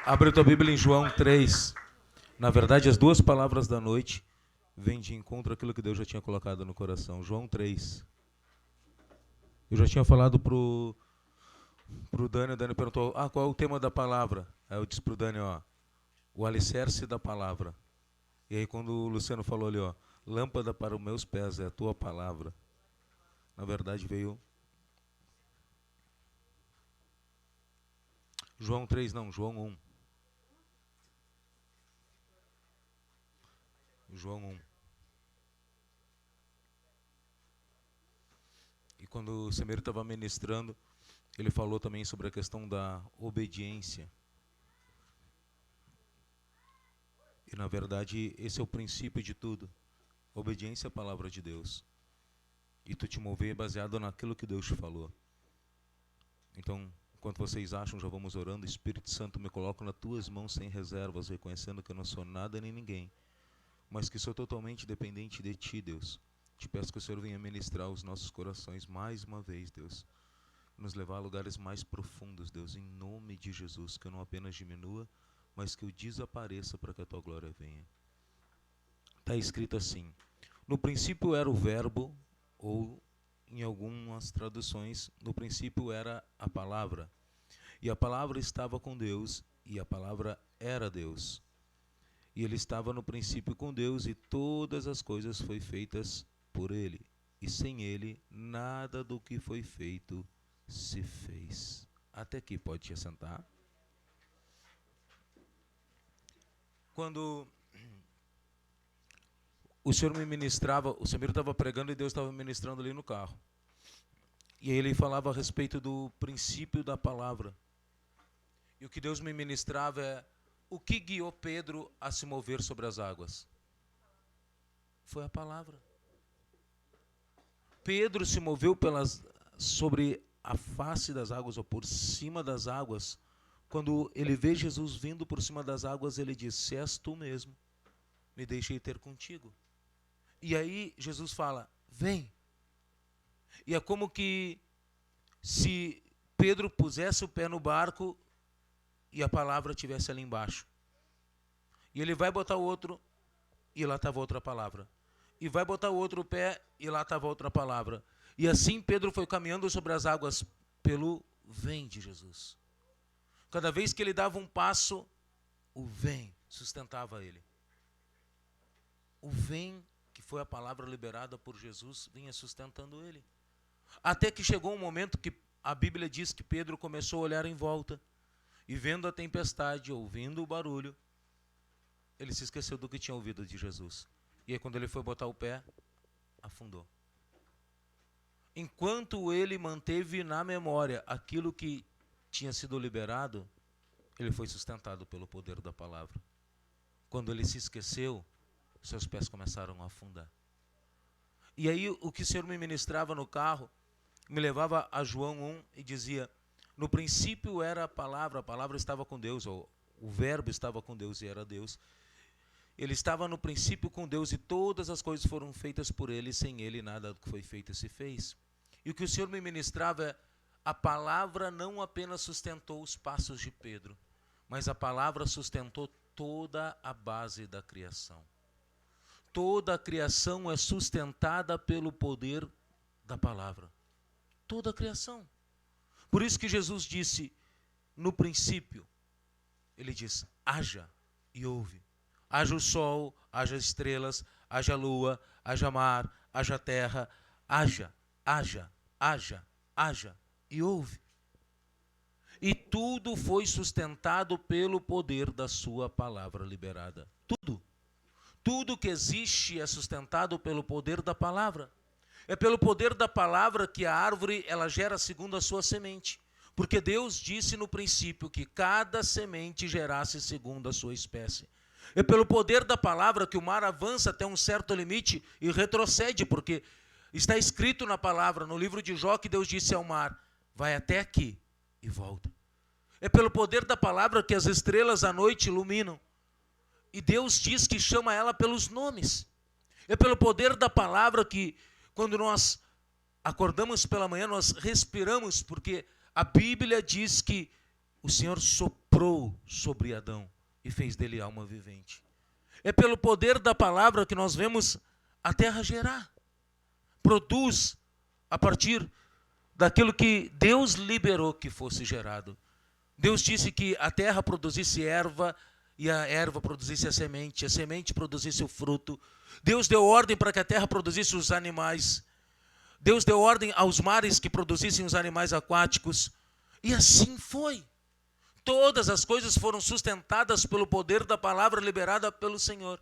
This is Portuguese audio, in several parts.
Abre a tua Bíblia em João 3. Na verdade, as duas palavras da noite vêm de encontro àquilo que Deus já tinha colocado no coração. João 3. Eu já tinha falado pro Dani, o Dani perguntou, qual é o tema da palavra? Aí eu disse pro Dani, o alicerce da palavra. E aí quando o Luciano falou ali, lâmpada para os meus pés é a tua palavra. Na verdade veio João 3, não, João 1. João 1. E quando o Semir estava ministrando, ele falou também sobre a questão da obediência. E na verdade esse é o princípio de tudo. Obediência à palavra de Deus. E tu te mover baseado naquilo que Deus te falou. Então, enquanto vocês acham, já vamos orando. Espírito Santo, me coloco nas tuas mãos sem reservas, reconhecendo que eu não sou nada nem ninguém, mas que sou totalmente dependente de ti, Deus. Te peço que o Senhor venha ministrar os nossos corações mais uma vez, Deus. Nos levar a lugares mais profundos, Deus, em nome de Jesus. Que eu não apenas diminua, mas que eu desapareça para que a tua glória venha. Está escrito assim: no princípio era o verbo, ou em algumas traduções, no princípio era a palavra. E a palavra estava com Deus, e a palavra era Deus. E ele estava no princípio com Deus, e todas as coisas foram feitas por ele. E sem ele, nada do que foi feito se fez. Até aqui, pode te assentar. Quando o Senhor me ministrava, o Semir estava pregando e Deus estava ministrando ali no carro. E aí ele falava a respeito do princípio da palavra. E o que Deus me ministrava é: o que guiou Pedro a se mover sobre as águas? Foi a palavra. Pedro se moveu sobre a face das águas, ou por cima das águas. Quando ele vê Jesus vindo por cima das águas, ele diz: se és tu mesmo, me deixei ter contigo. E aí Jesus fala: vem. E é como que se Pedro pusesse o pé no barco e a palavra estivesse ali embaixo. E ele vai botar o outro, e lá estava outra palavra. E vai botar o outro pé, e lá estava outra palavra. E assim Pedro foi caminhando sobre as águas pelo vem de Jesus. Cada vez que ele dava um passo, o vem sustentava ele. O vem, que foi a palavra liberada por Jesus, vinha sustentando ele. Até que chegou um momento que a Bíblia diz que Pedro começou a olhar em volta. E vendo a tempestade, ouvindo o barulho, ele se esqueceu do que tinha ouvido de Jesus. E aí quando ele foi botar o pé, afundou. Enquanto ele manteve na memória aquilo que tinha sido liberado, ele foi sustentado pelo poder da palavra. Quando ele se esqueceu, seus pés começaram a afundar. E aí o que o Senhor me ministrava no carro, me levava a João 1 e dizia: no princípio era a palavra estava com Deus, ou o verbo estava com Deus e era Deus. Ele estava no princípio com Deus e todas as coisas foram feitas por ele, e sem ele nada do que foi feito se fez. E o que o Senhor me ministrava é: a palavra não apenas sustentou os passos de Pedro, mas a palavra sustentou toda a base da criação. Toda a criação é sustentada pelo poder da palavra. Toda a criação. Por isso que Jesus disse, no princípio, ele diz: haja e houve. Haja o sol, haja estrelas, haja lua, haja mar, haja terra, haja, haja, haja, haja e houve. E tudo foi sustentado pelo poder da sua palavra liberada. Tudo. Tudo que existe é sustentado pelo poder da palavra. É pelo poder da palavra que a árvore ela gera segundo a sua semente. Porque Deus disse no princípio que cada semente gerasse segundo a sua espécie. É pelo poder da palavra que o mar avança até um certo limite e retrocede, porque está escrito na palavra, no livro de Jó, que Deus disse ao mar: vai até aqui e volta. É pelo poder da palavra que as estrelas à noite iluminam. E Deus diz que chama ela pelos nomes. É pelo poder da palavra que, quando nós acordamos pela manhã, nós respiramos, porque a Bíblia diz que o Senhor soprou sobre Adão e fez dele alma vivente. É pelo poder da palavra que nós vemos a terra gerar. Produz a partir daquilo que Deus liberou que fosse gerado. Deus disse que a terra produzisse erva e a erva produzisse a semente produzisse o fruto. Deus deu ordem para que a terra produzisse os animais. Deus deu ordem aos mares que produzissem os animais aquáticos. E assim foi. Todas as coisas foram sustentadas pelo poder da palavra liberada pelo Senhor.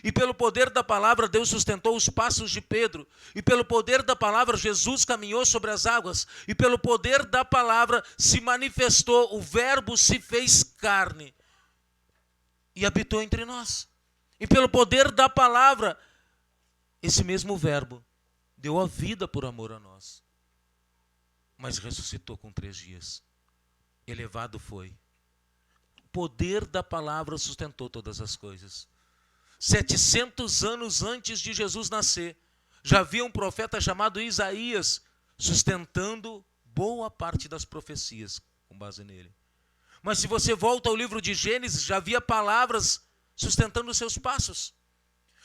E pelo poder da palavra Deus sustentou os passos de Pedro. E pelo poder da palavra Jesus caminhou sobre as águas. E pelo poder da palavra se manifestou, o verbo se fez carne e habitou entre nós. E pelo poder da palavra, esse mesmo verbo deu a vida por amor a nós. Mas ressuscitou com 3 dias. Elevado foi. O poder da palavra sustentou todas as coisas. 700 anos antes de Jesus nascer, já havia um profeta chamado Isaías sustentando boa parte das profecias com base nele. Mas se você volta ao livro de Gênesis, já havia palavras sustentando os seus passos.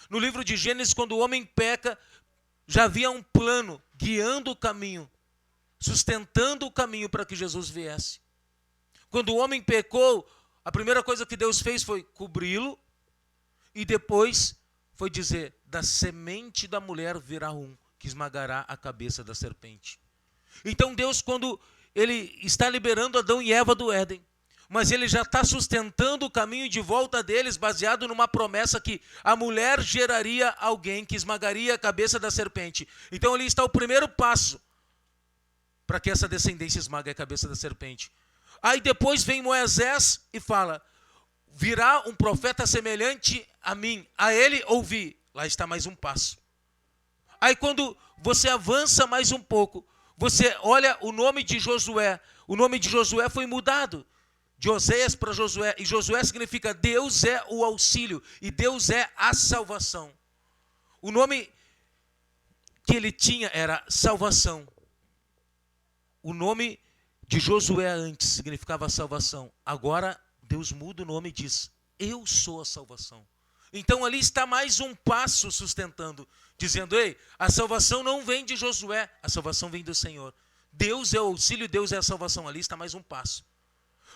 No livro de Gênesis, quando o homem peca, já havia um plano guiando o caminho, sustentando o caminho para que Jesus viesse. Quando o homem pecou, a primeira coisa que Deus fez foi cobri-lo e depois foi dizer, da semente da mulher virá um que esmagará a cabeça da serpente. Então Deus, quando ele está liberando Adão e Eva do Éden, mas ele já está sustentando o caminho de volta deles, baseado numa promessa que a mulher geraria alguém que esmagaria a cabeça da serpente. Então ali está o primeiro passo para que essa descendência esmague a cabeça da serpente. Aí depois vem Moisés e fala, virá um profeta semelhante a mim, a ele ouvi. Lá está mais um passo. Aí quando você avança mais um pouco, você olha o nome de Josué. O nome de Josué foi mudado de Oséias para Josué. E Josué significa Deus é o auxílio e Deus é a salvação. O nome que ele tinha era salvação. O nome de Josué antes significava salvação. Agora Deus muda o nome e diz, eu sou a salvação. Então ali está mais um passo sustentando, dizendo, ei, a salvação não vem de Josué, a salvação vem do Senhor. Deus é o auxílio, Deus é a salvação. Ali está mais um passo.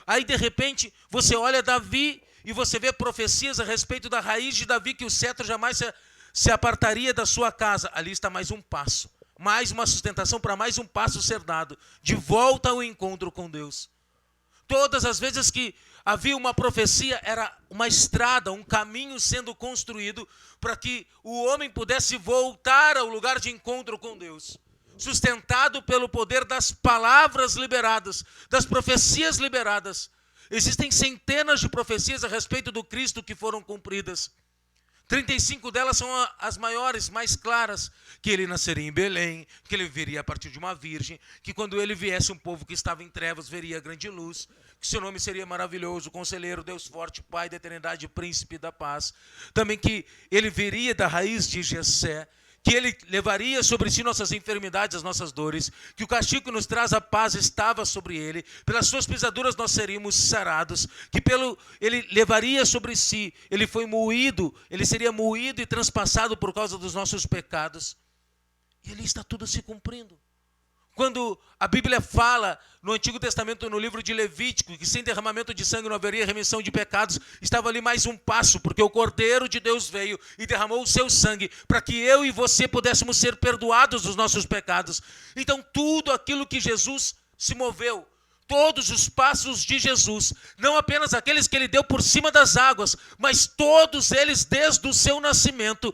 Aí de repente você olha Davi e você vê profecias a respeito da raiz de Davi, que o cetro jamais se apartaria da sua casa. Ali está mais um passo. Mais uma sustentação para mais um passo ser dado. De volta ao encontro com Deus. Todas as vezes que havia uma profecia, era uma estrada, um caminho sendo construído para que o homem pudesse voltar ao lugar de encontro com Deus. Sustentado pelo poder das palavras liberadas, das profecias liberadas. Existem centenas de profecias a respeito do Cristo que foram cumpridas. 35 delas são as maiores, mais claras, que ele nasceria em Belém, que ele viria a partir de uma virgem, que quando ele viesse um povo que estava em trevas, veria a grande luz, que seu nome seria maravilhoso, conselheiro, Deus forte, Pai da eternidade, príncipe da paz. Também que ele viria da raiz de Jessé, que ele levaria sobre si nossas enfermidades, as nossas dores, que o castigo que nos traz a paz estava sobre ele, pelas suas pisaduras nós seríamos sarados, que ele levaria sobre si, ele foi moído, ele seria moído e transpassado por causa dos nossos pecados. E ali está tudo se cumprindo. Quando a Bíblia fala no Antigo Testamento, no livro de Levítico, que sem derramamento de sangue não haveria remissão de pecados, estava ali mais um passo, porque o Cordeiro de Deus veio e derramou o seu sangue para que eu e você pudéssemos ser perdoados dos nossos pecados. Então tudo aquilo que Jesus se moveu, todos os passos de Jesus, não apenas aqueles que ele deu por cima das águas, mas todos eles desde o seu nascimento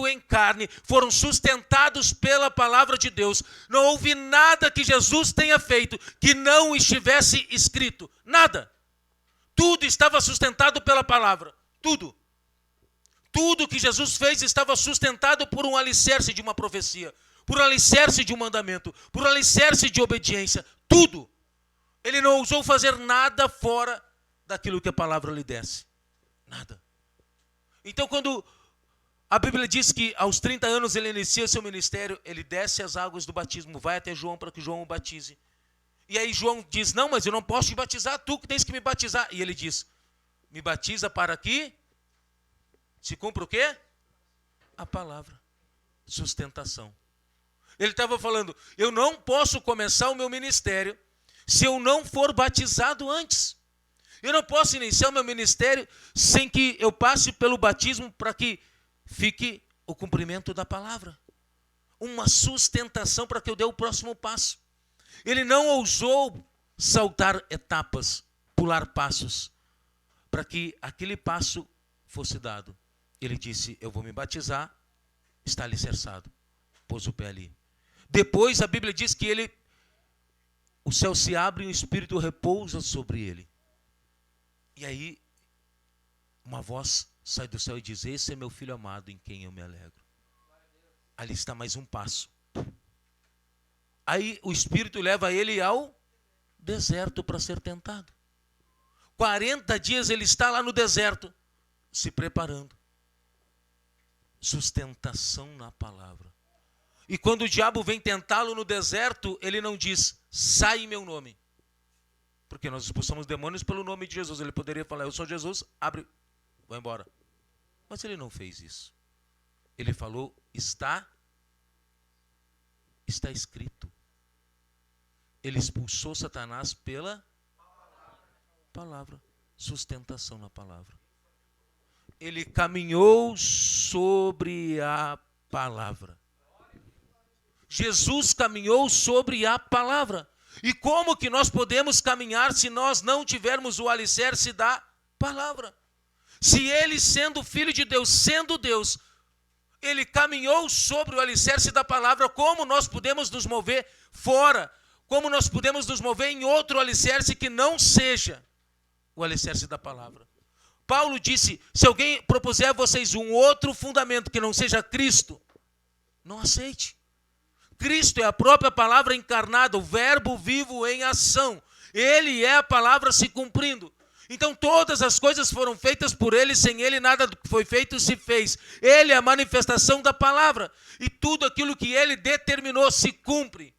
em carne, foram sustentados pela palavra de Deus. Não houve nada que Jesus tenha feito que não estivesse escrito. Nada. Tudo estava sustentado pela palavra. Tudo. Tudo que Jesus fez estava sustentado por um alicerce de uma profecia, por um alicerce de um mandamento, por um alicerce de obediência. Tudo. Ele não ousou fazer nada fora daquilo que a palavra lhe desse. Nada. Então quando a Bíblia diz que aos 30 anos ele inicia seu ministério, ele desce as águas do batismo, vai até João para que João o batize. E aí João diz, não, mas eu não posso te batizar, tu que tens que me batizar. E ele diz, me batiza para que se cumpra o quê? A palavra. Sustentação. Ele estava falando, eu não posso começar o meu ministério se eu não for batizado antes. Eu não posso iniciar o meu ministério sem que eu passe pelo batismo para que fique o cumprimento da palavra. Uma sustentação para que eu dê o próximo passo. Ele não ousou saltar etapas, pular passos, para que aquele passo fosse dado. Ele disse, eu vou me batizar, está alicerçado. Pôs o pé ali. Depois a Bíblia diz que o céu se abre e o Espírito repousa sobre ele. E aí, uma voz sai do céu e diz, esse é meu filho amado em quem eu me alegro. Ali está mais um passo. Aí o Espírito leva ele ao deserto para ser tentado. 40 dias ele está lá no deserto, se preparando. Sustentação na palavra. E quando o diabo vem tentá-lo no deserto, ele não diz, sai em meu nome. Porque nós expulsamos demônios pelo nome de Jesus. Ele poderia falar, eu sou Jesus, abre, vai embora. Mas ele não fez isso. Ele falou, está escrito. Ele expulsou Satanás pela palavra. Sustentação na palavra. Ele caminhou sobre a palavra. Jesus caminhou sobre a palavra. E como que nós podemos caminhar se nós não tivermos o alicerce da palavra? Se ele, sendo filho de Deus, sendo Deus, ele caminhou sobre o alicerce da palavra, como nós podemos nos mover fora? Como nós podemos nos mover em outro alicerce que não seja o alicerce da palavra? Paulo disse, se alguém propuser a vocês um outro fundamento que não seja Cristo, não aceite. Cristo é a própria palavra encarnada, o verbo vivo em ação. Ele é a palavra se cumprindo. Então todas as coisas foram feitas por ele, sem ele nada do que foi feito se fez. Ele é a manifestação da palavra. E tudo aquilo que ele determinou se cumpre.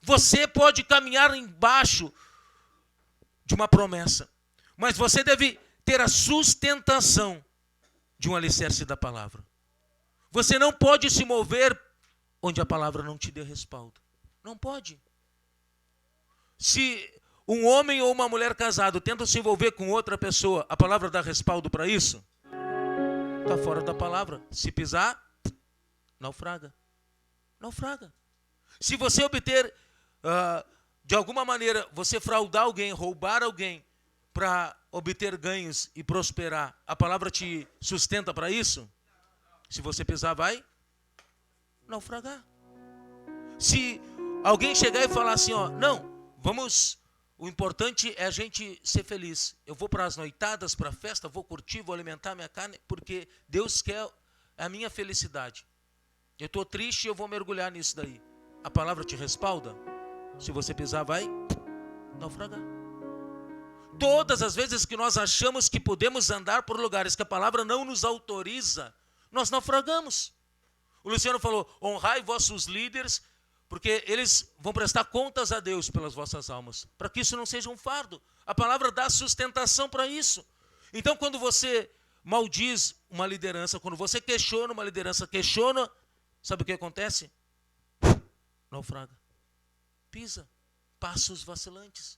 Você pode caminhar embaixo de uma promessa, mas você deve ter a sustentação de um alicerce da palavra. Você não pode se mover onde a palavra não te dê respaldo. Não pode. Se um homem ou uma mulher casado tenta se envolver com outra pessoa, a palavra dá respaldo para isso? Está fora da palavra. Se pisar, naufraga. Naufraga. Se você obter, de alguma maneira, você fraudar alguém, roubar alguém, para obter ganhos e prosperar, a palavra te sustenta para isso? Se você pisar, vai naufragar. Se alguém chegar e falar assim, ó, não, vamos, o importante é a gente ser feliz. Eu vou para as noitadas, para a festa, vou curtir, vou alimentar minha carne, porque Deus quer a minha felicidade. Eu estou triste, eu vou mergulhar nisso daí. A palavra te respalda? Se você pisar, vai naufragar. Todas as vezes que nós achamos que podemos andar por lugares que a palavra não nos autoriza, nós naufragamos. O Luciano falou, honrai vossos líderes, porque eles vão prestar contas a Deus pelas vossas almas, para que isso não seja um fardo. A palavra dá sustentação para isso. Então, quando você maldiz uma liderança, quando você questiona uma liderança, sabe o que acontece? Naufraga. Pisa. Passos vacilantes.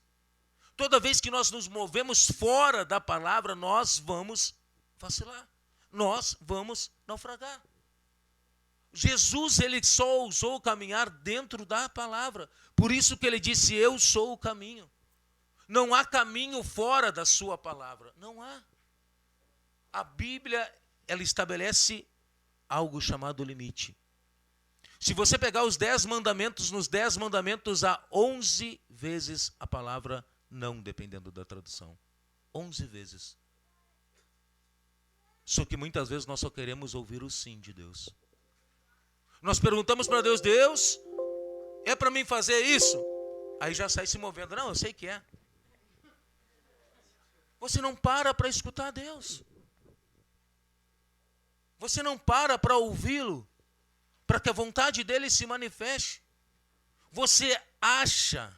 Toda vez que nós nos movemos fora da palavra, nós vamos vacilar. Nós vamos naufragar. Jesus, ele só ousou caminhar dentro da palavra. Por isso que ele disse, eu sou o caminho. Não há caminho fora da sua palavra. Não há. A Bíblia, ela estabelece algo chamado limite. Se você pegar os 10 mandamentos, nos 10 mandamentos há 11 vezes a palavra não, dependendo da tradução. 11 vezes. Só que muitas vezes nós só queremos ouvir o sim de Deus. Nós perguntamos para Deus, Deus, é para mim fazer isso? Aí já sai se movendo. Não, eu sei que é. Você não para escutar Deus. Você não para ouvi-lo, para que a vontade dele se manifeste. Você acha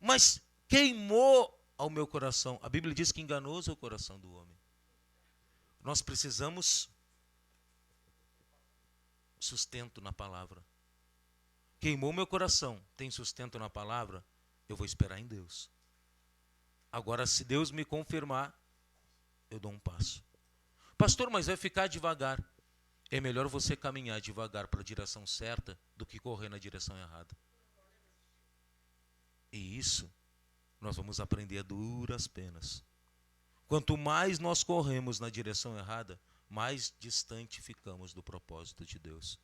Mas queimou ao meu coração. A Bíblia diz que enganoso é o coração do homem. Nós precisamos sustento na palavra. Queimou meu coração, tem sustento na palavra, eu vou esperar em Deus. Agora, se Deus me confirmar, eu dou um passo. Pastor, mas vai ficar devagar. É melhor você caminhar devagar para a direção certa do que correr na direção errada. E isso nós vamos aprender a duras penas. Quanto mais nós corremos na direção errada, mais distante ficamos do propósito de Deus.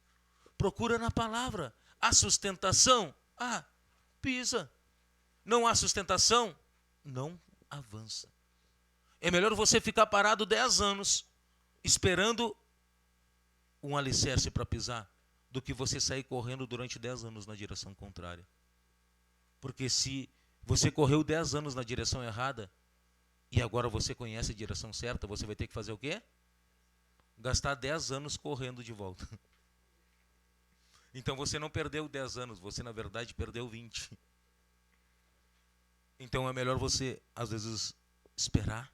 Procura na palavra. Há sustentação? Pisa. Não há sustentação? Não avança. É melhor você ficar parado 10 anos esperando um alicerce para pisar do que você sair correndo durante 10 anos na direção contrária. Porque se você correu 10 anos na direção errada e agora você conhece a direção certa, você vai ter que fazer o quê? Gastar 10 anos correndo de volta. Então você não perdeu 10 anos, você na verdade perdeu 20. Então é melhor você, às vezes, esperar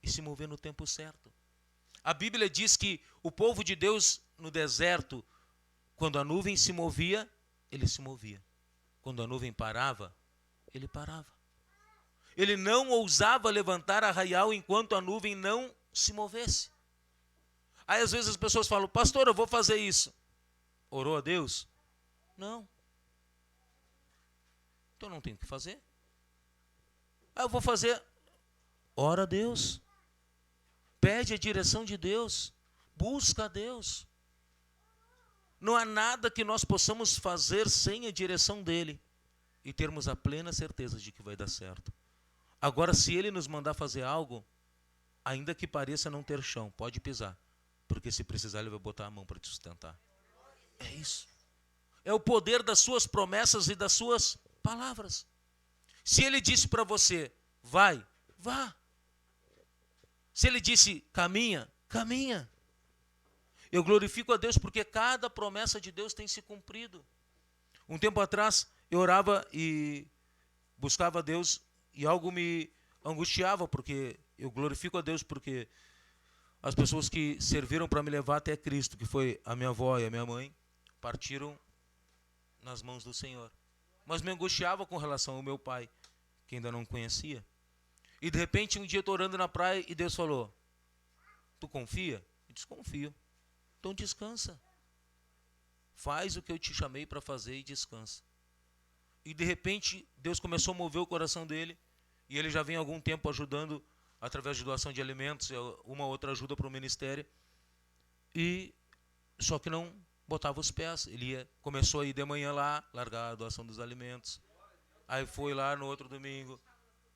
e se mover no tempo certo. A Bíblia diz que o povo de Deus no deserto, quando a nuvem se movia, ele se movia. Quando a nuvem parava, ele parava. Ele não ousava levantar arraial enquanto a nuvem não se movesse. Aí às vezes as pessoas falam, pastor, eu vou fazer isso. Orou a Deus? Não. Então não tenho o que fazer. Eu vou fazer. Ora a Deus. Pede a direção de Deus. Busca a Deus. Não há nada que nós possamos fazer sem a direção dele e termos a plena certeza de que vai dar certo. Agora, se ele nos mandar fazer algo, ainda que pareça não ter chão, pode pisar. Porque se precisar, ele vai botar a mão para te sustentar. É isso. É o poder das suas promessas e das suas palavras. Se ele disse para você, vai, vá. Se ele disse, caminha, caminha. Eu glorifico a Deus porque cada promessa de Deus tem se cumprido. Um tempo atrás, eu orava e buscava a Deus e algo me angustiava, porque eu glorifico a Deus porque as pessoas que serviram para me levar até Cristo, que foi a minha avó e a minha mãe, partiram nas mãos do Senhor. Mas me angustiava com relação ao meu pai, que ainda não conhecia. E de repente, um dia eu estou orando na praia e Deus falou, tu confia? Eu disse, confio. Então descansa. Faz o que eu te chamei para fazer e descansa. E de repente, Deus começou a mover o coração dele, e ele já vem há algum tempo ajudando, através de doação de alimentos, uma outra ajuda para o ministério. E só que não botava os pés. Ele começou a ir de manhã lá, largar a doação dos alimentos. Aí foi lá no outro domingo.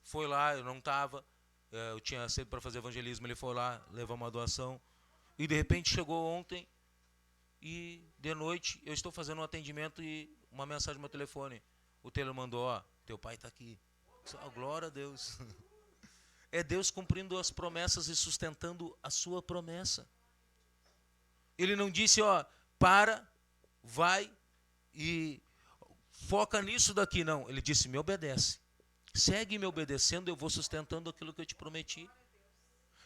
Foi lá, eu não estava. Eu tinha cedo para fazer evangelismo. Ele foi lá, levar uma doação. E de repente chegou ontem. E de noite eu estou fazendo um atendimento e uma mensagem no meu telefone. O Taylor mandou, teu pai está aqui. Glória a Deus. É Deus cumprindo as promessas e sustentando a sua promessa. Ele não disse, para, vai e foca nisso daqui, não. Ele disse, me obedece. Segue me obedecendo, eu vou sustentando aquilo que eu te prometi.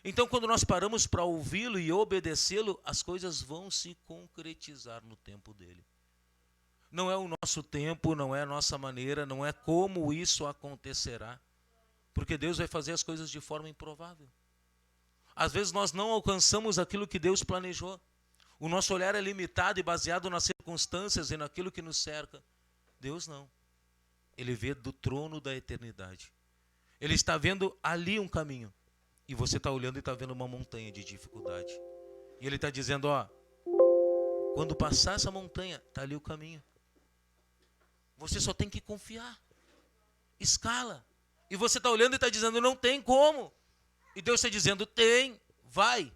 Então, quando nós paramos para ouvi-lo e obedecê-lo, as coisas vão se concretizar no tempo dele. Não é o nosso tempo, não é a nossa maneira, não é como isso acontecerá. Porque Deus vai fazer as coisas de forma improvável. Às vezes nós não alcançamos aquilo que Deus planejou. O nosso olhar é limitado e baseado nas circunstâncias e naquilo que nos cerca. Deus não. Ele vê do trono da eternidade. Ele está vendo ali um caminho. E você está olhando e está vendo uma montanha de dificuldade. E ele está dizendo, quando passar essa montanha, está ali o caminho. Você só tem que confiar. Escala. E você está olhando e está dizendo, não tem como. E Deus está dizendo, tem, vai.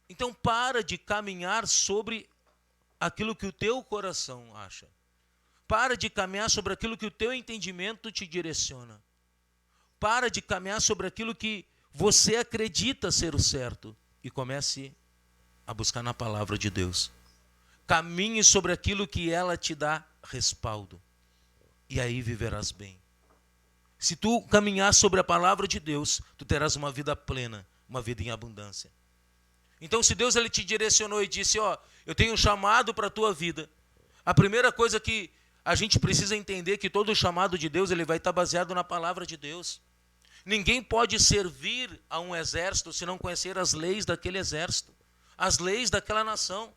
Então para de caminhar sobre aquilo que o teu coração acha. Para de caminhar sobre aquilo que o teu entendimento te direciona. Para de caminhar sobre aquilo que você acredita ser o certo. E comece a buscar na palavra de Deus. Caminhe sobre aquilo que ela te dá respaldo. e aí viverás bem. Se tu caminhar sobre a palavra de Deus, tu terás uma vida plena, uma vida em abundância. Então, se Deus ele te direcionou e disse, ó, eu tenho um chamado para a tua vida, a primeira coisa que a gente precisa entender é que todo o chamado de Deus ele vai estar baseado na palavra de Deus. Ninguém pode servir a um exército se não conhecer as leis daquele exército, as leis daquela nação.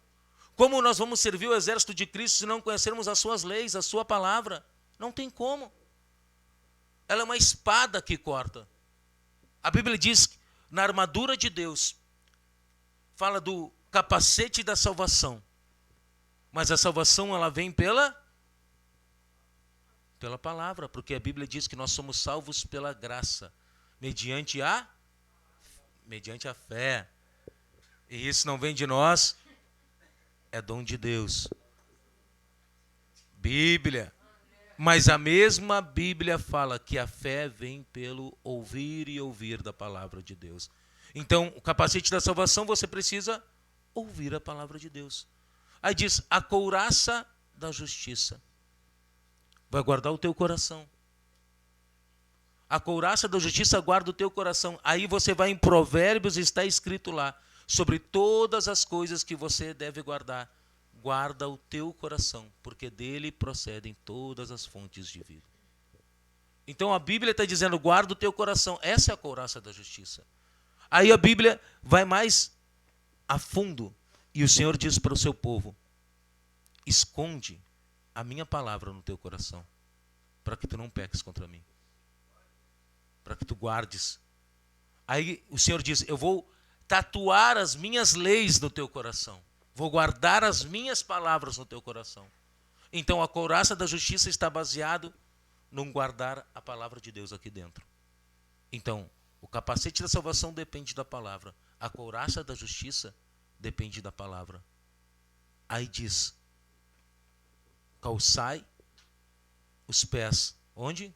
Como nós vamos servir o exército de Cristo se não conhecermos as suas leis, a sua palavra? Não tem como. Ela é uma espada que corta. A Bíblia diz, na armadura de Deus, fala do capacete da salvação. Mas a salvação ela vem pela palavra, porque a Bíblia diz que nós somos salvos pela graça, mediante a fé. E isso não vem de nós, é dom de Deus. Bíblia. Mas a mesma Bíblia fala que a fé vem pelo ouvir e ouvir da palavra de Deus. Então, o capacete da salvação, você precisa ouvir a palavra de Deus. Aí diz, a couraça da justiça vai guardar o teu coração. A couraça da justiça guarda o teu coração. Aí você vai em Provérbios, está escrito lá, sobre todas as coisas que você deve guardar. Guarda o teu coração, porque dele procedem todas as fontes de vida. Então a Bíblia está dizendo, guarda o teu coração. Essa é a couraça da justiça. Aí a Bíblia vai mais a fundo. E o Senhor diz para o seu povo, esconde a minha palavra no teu coração, para que tu não peques contra mim. Para que tu guardes. Aí o Senhor diz, eu vou tatuar as minhas leis no teu coração. Vou guardar as minhas palavras no teu coração. Então a couraça da justiça está baseado num guardar a palavra de Deus aqui dentro. Então, o capacete da salvação depende da palavra. A couraça da justiça depende da palavra. Aí diz, calçai os pés. Onde?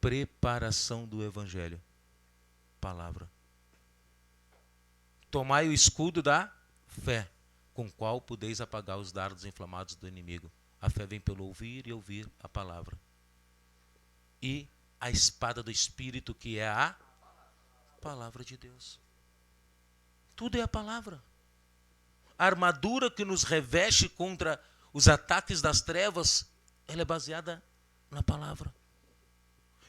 Preparação do evangelho. Palavra. Tomai o escudo da fé, com o qual podeis apagar os dardos inflamados do inimigo. A fé vem pelo ouvir e ouvir a palavra. E a espada do Espírito, que é a palavra de Deus. Tudo é a palavra. A armadura que nos reveste contra os ataques das trevas, ela é baseada na palavra.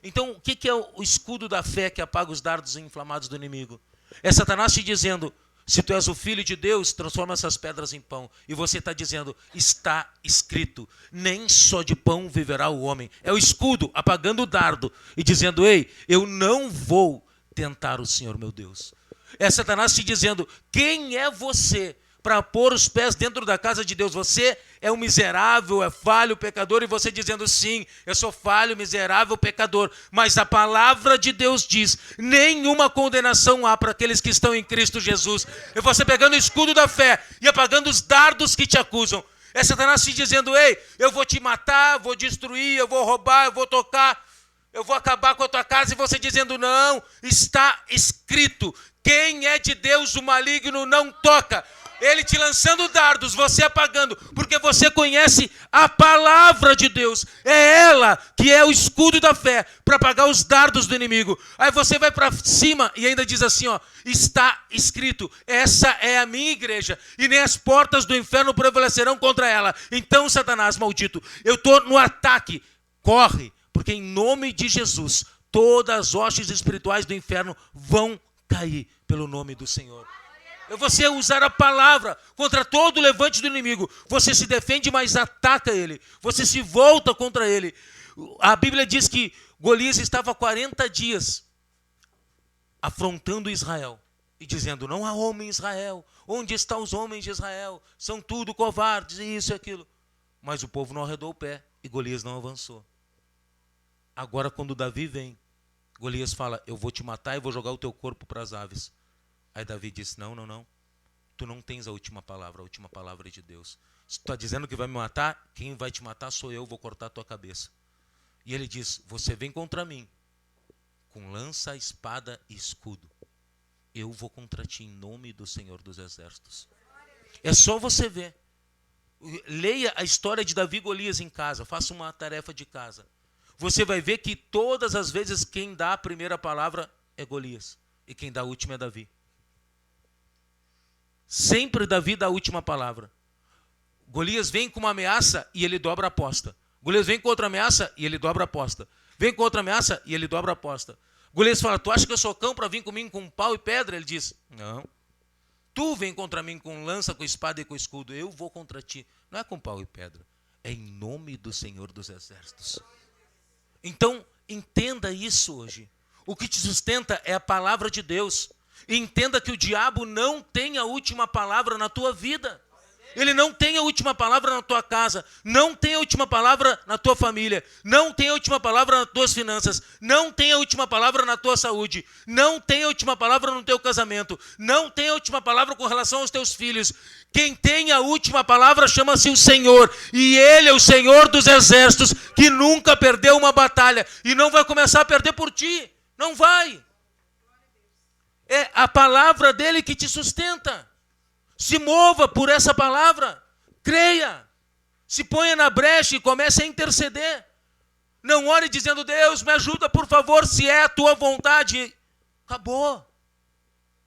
Então, o que é o escudo da fé que apaga os dardos inflamados do inimigo? É Satanás te dizendo, se tu és o filho de Deus, transforma essas pedras em pão. E você está dizendo, está escrito, nem só de pão viverá o homem. É o escudo apagando o dardo e dizendo, ei, eu não vou tentar o Senhor meu Deus. É Satanás te dizendo, quem é você para pôr os pés dentro da casa de Deus? Você é um miserável, é falho, pecador, e você dizendo, sim, eu sou falho, miserável, pecador, mas a palavra de Deus diz, nenhuma condenação há para aqueles que estão em Cristo Jesus. E você pegando o escudo da fé e apagando os dardos que te acusam. É Satanás te dizendo, ei, eu vou te matar, vou destruir, eu vou roubar, eu vou tocar, eu vou acabar com a tua casa, e você dizendo, não, está escrito, quem é de Deus o maligno não toca. Ele te lançando dardos, você apagando, porque você conhece a palavra de Deus. É ela que é o escudo da fé para apagar os dardos do inimigo. Aí você vai para cima e ainda diz assim, ó, está escrito, essa é a minha igreja e nem as portas do inferno prevalecerão contra ela. Então, Satanás maldito, eu estou no ataque, corre, porque em nome de Jesus, todas as hostes espirituais do inferno vão cair pelo nome do Senhor. É você usar a palavra contra todo o levante do inimigo. Você se defende, mas ataca ele. Você se volta contra ele. A Bíblia diz que Golias estava 40 dias afrontando Israel e dizendo, não há homem em Israel. Onde estão os homens de Israel? São tudo covardes, isso e aquilo. Mas o povo não arredou o pé e Golias não avançou. Agora, quando Davi vem, Golias fala, eu vou te matar e vou jogar o teu corpo para as aves. Aí Davi disse, não, tu não tens a última palavra é de Deus. Se tu está dizendo que vai me matar, quem vai te matar sou eu, vou cortar a tua cabeça. E ele diz, você vem contra mim, com lança, espada e escudo. Eu vou contra ti em nome do Senhor dos Exércitos. É só você ver. Leia a história de Davi e Golias em casa. Faça uma tarefa de casa. Você vai ver que todas as vezes quem dá a primeira palavra é Golias. E quem dá a última é Davi. Sempre Davi dá a última palavra. Golias vem com uma ameaça e ele dobra a aposta. Golias vem com outra ameaça e ele dobra a aposta. Vem com outra ameaça e ele dobra a aposta. Golias fala, tu acha que eu sou cão para vir comigo com pau e pedra? Ele diz, não. Tu vem contra mim com lança, com espada e com escudo. Eu vou contra ti. Não é com pau e pedra. É em nome do Senhor dos Exércitos. Então, entenda isso hoje. O que te sustenta é a palavra de Deus. E entenda que o diabo não tem a última palavra na tua vida. Ele não tem a última palavra na tua casa, não tem a última palavra na tua família, não tem a última palavra nas tuas finanças, não tem a última palavra na tua saúde, não tem a última palavra no teu casamento, não tem a última palavra com relação aos teus filhos. Quem tem a última palavra chama-se o Senhor, e Ele é o Senhor dos Exércitos, que nunca perdeu uma batalha e não vai começar a perder por ti, não vai. É a palavra dele que te sustenta. Se mova por essa palavra, creia, se ponha na brecha e comece a interceder. Não ore dizendo, Deus, me ajuda, por favor, se é a tua vontade. Acabou.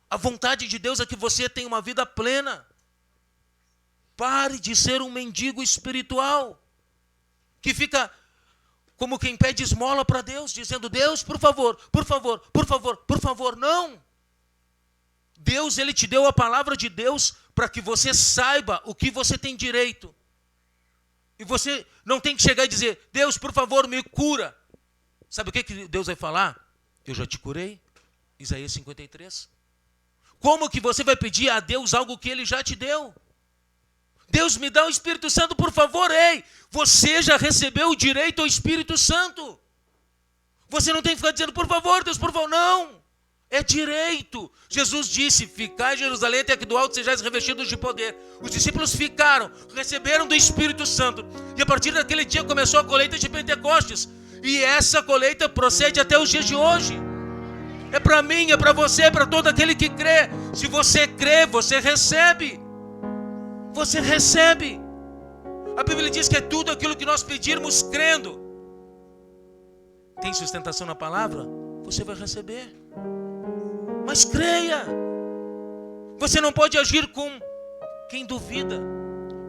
A vontade de Deus é que você tenha uma vida plena. Pare de ser um mendigo espiritual, que fica como quem pede esmola para Deus, dizendo, Deus, por favor, por favor, por favor, por favor. Não. Deus, Ele te deu a palavra de Deus para que você saiba o que você tem direito. E você não tem que chegar e dizer, Deus, por favor, me cura. Sabe o que Deus vai falar? Eu já te curei. Isaías 53. Como que você vai pedir a Deus algo que Ele já te deu? Deus, me dá o Espírito Santo, por favor. Ei, você já recebeu o direito ao Espírito Santo. Você não tem que ficar dizendo, por favor, Deus, por favor. Não. É direito. Jesus disse, ficai em Jerusalém até que do alto sejais revestidos de poder. Os discípulos ficaram, receberam do Espírito Santo. E a partir daquele dia começou a colheita de Pentecostes. E essa colheita procede até os dias de hoje. É para mim, é para você, é para todo aquele que crê. Se você crê, você recebe. Você recebe. A Bíblia diz que é tudo aquilo que nós pedirmos crendo. Tem sustentação na palavra? Você vai receber. Mas creia. Você não pode agir com quem duvida.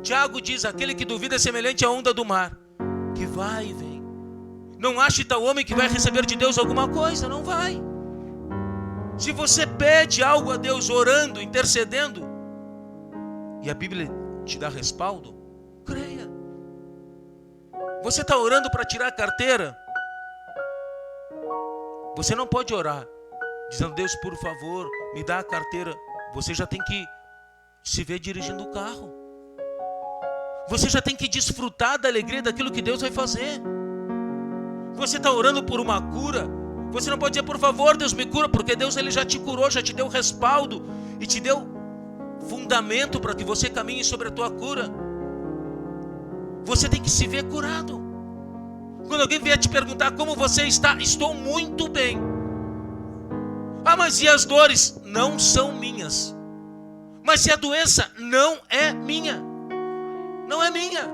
Tiago diz, aquele que duvida é semelhante à onda do mar, que vai e vem. Não ache tal homem que vai receber de Deus alguma coisa, não vai. Se você pede algo a Deus orando, intercedendo, e a Bíblia te dá respaldo, creia. Você está orando para tirar a carteira? Você não pode orar dizendo, Deus, por favor, me dá a carteira. Você já tem que se ver dirigindo o carro. Você já tem que desfrutar da alegria daquilo que Deus vai fazer. Você está orando por uma cura. Você não pode dizer, por favor, Deus me cura, porque Deus, Ele já te curou, já te deu respaldo e te deu fundamento para que você caminhe sobre a tua cura. Você tem que se ver curado. Quando alguém vier te perguntar como você está, estou muito bem. Ah, mas e as dores? Não são minhas. Mas se a doença não é minha, não é minha.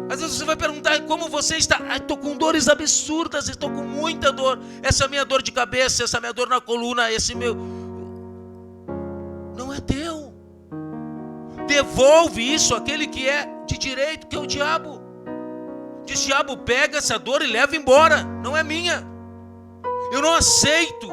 Às vezes você vai perguntar como você está. Ah, estou com dores absurdas, estou com muita dor. Essa minha dor de cabeça, essa minha dor na coluna, esse meu... Não é teu. Devolve isso àquele que é de direito, que é o diabo. Diz, diabo, pega essa dor e leva embora. Não é minha. Eu não aceito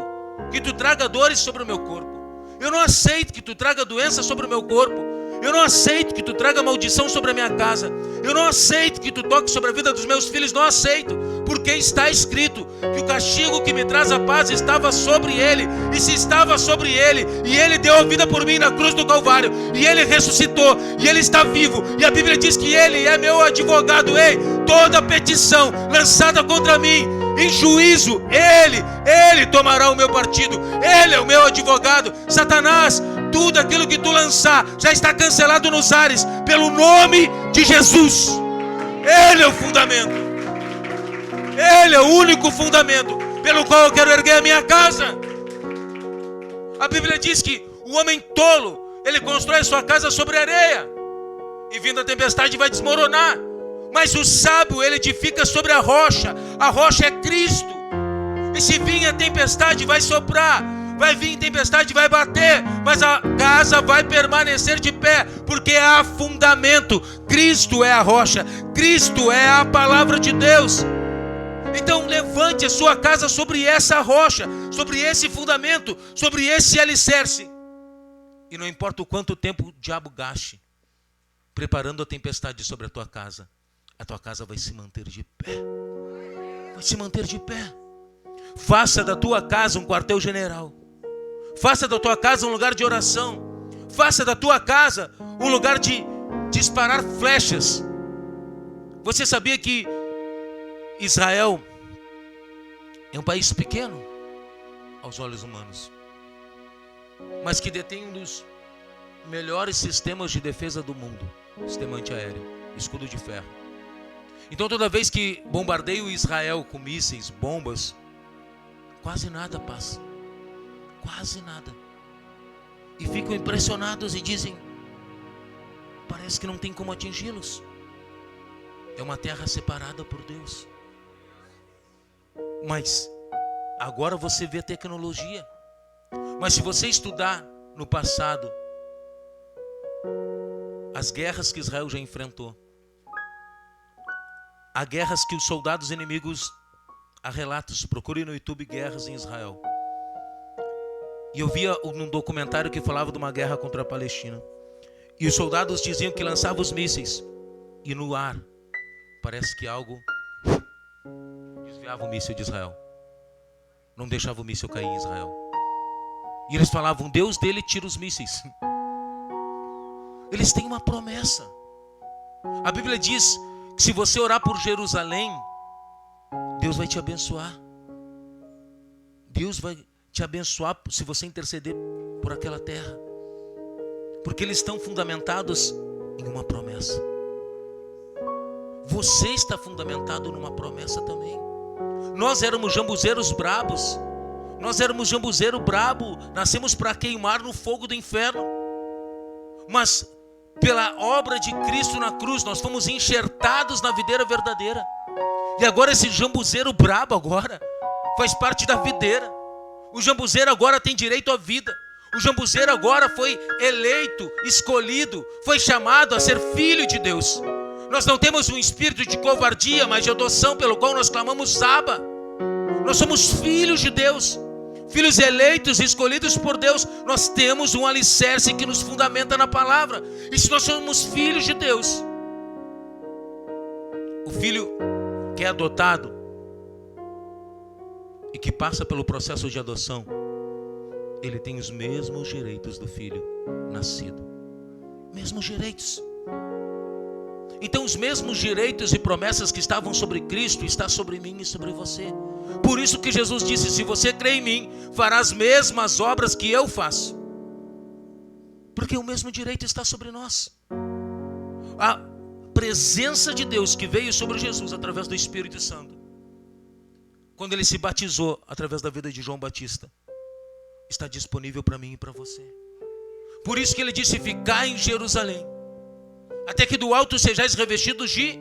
que tu traga dores sobre o meu corpo. Eu não aceito que tu traga doença sobre o meu corpo. Eu não aceito que tu traga maldição sobre a minha casa. Eu não aceito que tu toque sobre a vida dos meus filhos. Não aceito, porque está escrito que o castigo que me traz a paz estava sobre ele. E se estava sobre ele, e ele deu a vida por mim na cruz do Calvário, e ele ressuscitou, e ele está vivo, e a Bíblia diz que ele é meu advogado. Ei, toda petição lançada contra mim em juízo, ele tomará o meu partido. Ele é o meu advogado. Satanás, tudo aquilo que tu lançar já está cancelado nos ares, pelo nome de Jesus. Ele é o fundamento. Ele é o único fundamento pelo qual eu quero erguer a minha casa. A Bíblia diz que o homem tolo, ele constrói sua casa sobre areia. e vindo a tempestade vai desmoronar. Mas o sábio, ele edifica sobre a rocha é Cristo. E se vir a tempestade, vai soprar, vai vir tempestade, vai bater, mas a casa vai permanecer de pé, porque há fundamento. Cristo é a rocha, Cristo é a palavra de Deus. Então levante a sua casa sobre essa rocha, sobre esse fundamento, sobre esse alicerce. E não importa o quanto tempo o diabo gaste preparando a tempestade sobre a tua casa vai se manter de pé. Vai se manter de pé. Faça da tua casa um quartel-general. Faça da tua casa um lugar de oração. Faça da tua casa um lugar de disparar flechas. Você sabia que Israel é um país pequeno aos olhos humanos, mas que detém um dos melhores sistemas de defesa do mundo, sistema antiaéreo, escudo de ferro. Então toda vez que bombardeiam Israel com mísseis, bombas, quase nada passa, quase nada. E ficam impressionados e dizem, parece que não tem como atingi-los. É uma terra separada por Deus. Mas agora você vê tecnologia. Mas se você estudar no passado as guerras que Israel já enfrentou, há guerras que os soldados inimigos, há relatos, procure no YouTube guerras em Israel. E eu via num documentário que falava de uma guerra contra a Palestina. E os soldados diziam que lançavam os mísseis e no ar parece que algo desviava o míssil de Israel, não deixava o míssil cair em Israel. E eles falavam, Deus dele tira os mísseis. Eles têm uma promessa. A Bíblia diz que se você orar por Jerusalém, Deus vai te abençoar. Deus vai te abençoar se você interceder por aquela terra, porque eles estão fundamentados em uma promessa. Você está fundamentado numa promessa também. Nós éramos jambuzeiros brabos. Nós éramos jambuzeiro brabo. Nascemos para queimar no fogo do inferno. Mas pela obra de Cristo na cruz, nós fomos enxertados na videira verdadeira. E agora esse jambuzeiro brabo agora faz parte da videira. O jambuzeiro agora tem direito à vida. O jambuzeiro agora foi eleito, escolhido, foi chamado a ser filho de Deus. Nós não temos um espírito de covardia, mas de adoção, pelo qual nós clamamos Abba. Nós somos filhos de Deus, filhos eleitos e escolhidos por Deus. Nós temos um alicerce que nos fundamenta na palavra. E se nós somos filhos de Deus, o filho que é adotado e que passa pelo processo de adoção, ele tem os mesmos direitos do filho nascido. Mesmos direitos. Então os mesmos direitos e promessas que estavam sobre Cristo está sobre mim e sobre você. Por isso que Jesus disse, se você crê em mim, fará as mesmas obras que eu faço. Porque o mesmo direito está sobre nós. A presença de Deus que veio sobre Jesus através do Espírito Santo, quando ele se batizou através da vida de João Batista, está disponível para mim e para você. Por isso que ele disse, ficai em Jerusalém, até que do alto sejais revestidos de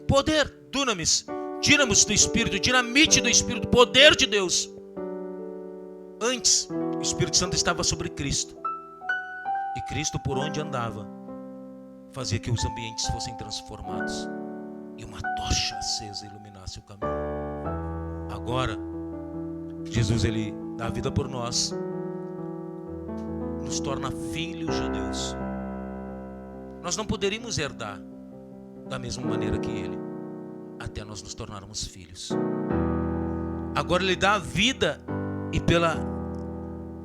poder, dunamis, dínamos do Espírito, dinamite do Espírito, poder de Deus. Antes, o Espírito Santo estava sobre Cristo. E Cristo, por onde andava, fazia que os ambientes fossem transformados. E uma tocha acesa iluminasse o caminho. Agora, Jesus, ele dá a vida por nós, nos torna filhos de Deus. Nós não poderíamos herdar da mesma maneira que ele, até nós nos tornarmos filhos. Agora ele dá a vida, e pela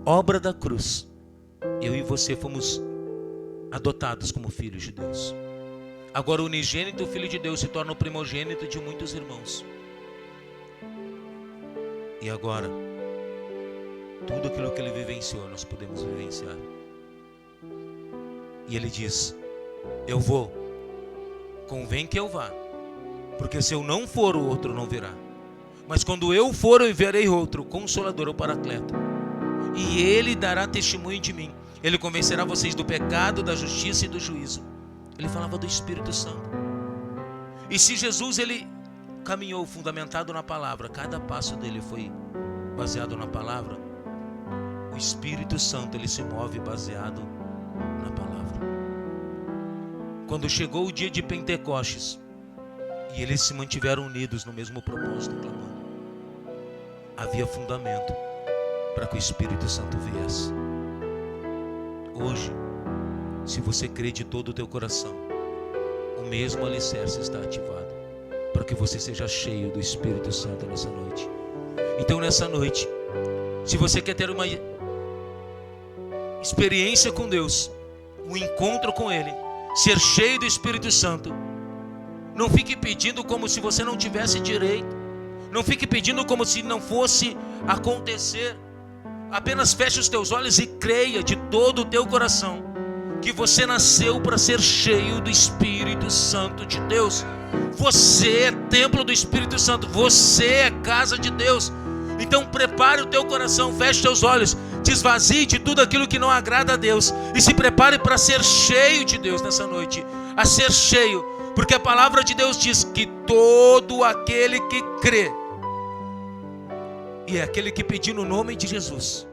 obra da cruz, eu e você fomos adotados como filhos de Deus. Agora o unigênito Filho de Deus se torna o primogênito de muitos irmãos. E agora, tudo aquilo que ele vivenciou, nós podemos vivenciar. E ele diz, eu vou, convém que eu vá, porque se eu não for, o outro não virá. Mas quando eu for, eu enviarei outro, o Consolador, o Paracleto. E ele dará testemunho de mim. Ele convencerá vocês do pecado, da justiça e do juízo. Ele falava do Espírito Santo. E se Jesus ele caminhou fundamentado na palavra, cada passo dele foi baseado na palavra, o Espírito Santo ele se move baseado na palavra. Quando chegou o dia de Pentecostes e eles se mantiveram unidos no mesmo propósito, clamando, havia fundamento para que o Espírito Santo viesse. Hoje, se você crê de todo o teu coração, o mesmo alicerce está ativado para que você seja cheio do Espírito Santo nessa noite. Então nessa noite, se você quer ter uma experiência com Deus, um encontro com Ele, ser cheio do Espírito Santo, não fique pedindo como se você não tivesse direito, não fique pedindo como se não fosse acontecer. Apenas feche os teus olhos e creia de todo o teu coração que você nasceu para ser cheio do Espírito Santo de Deus. Você é templo do Espírito Santo, você é casa de Deus. Então prepare o teu coração, feche teus olhos, te esvazie de tudo aquilo que não agrada a Deus e se prepare para ser cheio de Deus nessa noite, a ser cheio, porque a palavra de Deus diz que todo aquele que crê, e é aquele que pedir no nome de Jesus,